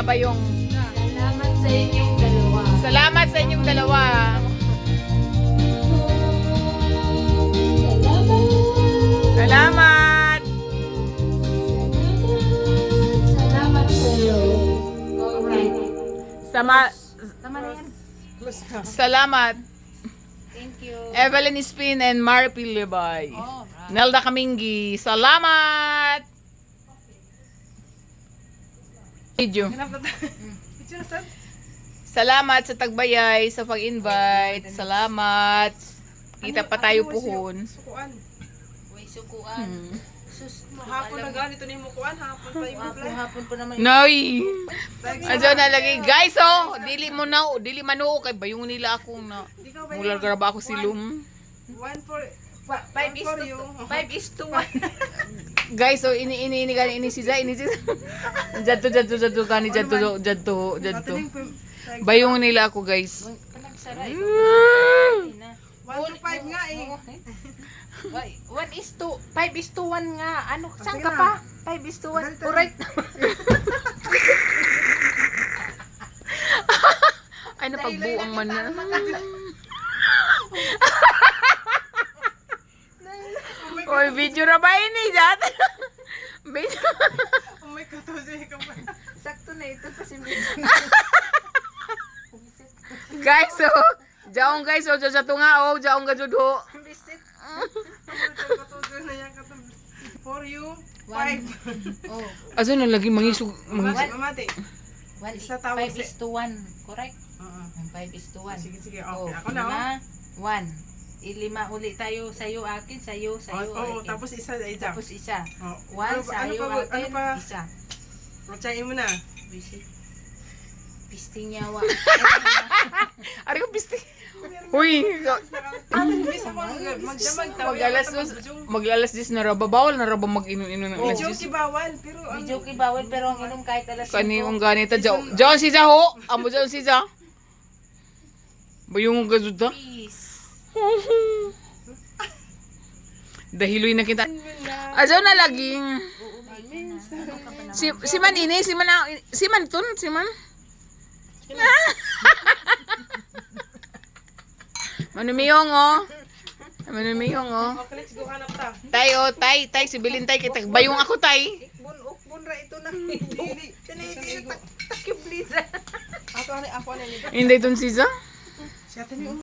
na ba yung... Salamat sa inyong dalawa. Salamat sa inyong dalawa. Salamat! Salamat sa iyo. Alright. Tama na yan. Salamat. Thank you. Evelyn Spin and Maripil Libay. Oh, Nelda Kamingi. Salamat! Video. Salamat sa tagbayay, sa pag-invite. Salamat. Kita pa tayo puhon. Sukuan. Uy, sukuan. Sus, Hapon na ganito ni mukuan, hapon pa yung hapon pa naman. Noy! Andiyan na lagi. Guys, oh! Dili mo na, dili manuo. Kay bayong nila ako na. Mula graba ako silum. 1 for 5 is to 1. Guys, so ini si Zay, jadto kani jadto. Bayong nila ako, guys. Kanagsaray. 1 to 5 nga eh. 5 is to 1 nga. Ano, saan ka pa? 5 is to 1. Alright. Ay, napagbuang man na. Oy, video na ba ini, Jat? Video. Oh my God, Jose, ka pa. Sakto na ito kasi Guys, so, jaong guys, so, jato nga, oh, jaong ga judho. Bisit. For you, 5. Oh. Aso na lagi mangisog. Mamati. 5 Isa tawag is to 1. Correct? 5 is to 1. Sige, sige. Oh, Okay, ako na. 1. Ilima uli tayo sa'yo, akin, sa'yo, Oo, akin. tapos isa ay jump. Tapos isa. Oh. 1 sa'yo, akin, isa. Rochain mo na. Bisit. Pisting yawa. Ari ko pisti. Uy, mag-alas 10 na raba. Bawal na raba mag-inom-inom ng alas 10. Joke bawal, pero ang Medyo kibawal pero ang inom kahit alas 5. Kanimong ganita. Diyan si Zaho. Amo dyan si Zah. Bayong gazuta. Peace. Dahiloy na kita. Ajaw na laging. Si man ini, si man tun, si man. Manumiyong oh. Manumiyong oh. Okay, let's go hanap ta. Tayo, tay, si Bilin tay kita. Bayong ako tay. Bun ra ito na. Dili. Takip bliza. Ako ani. Hindi tun si Zah. Siya tani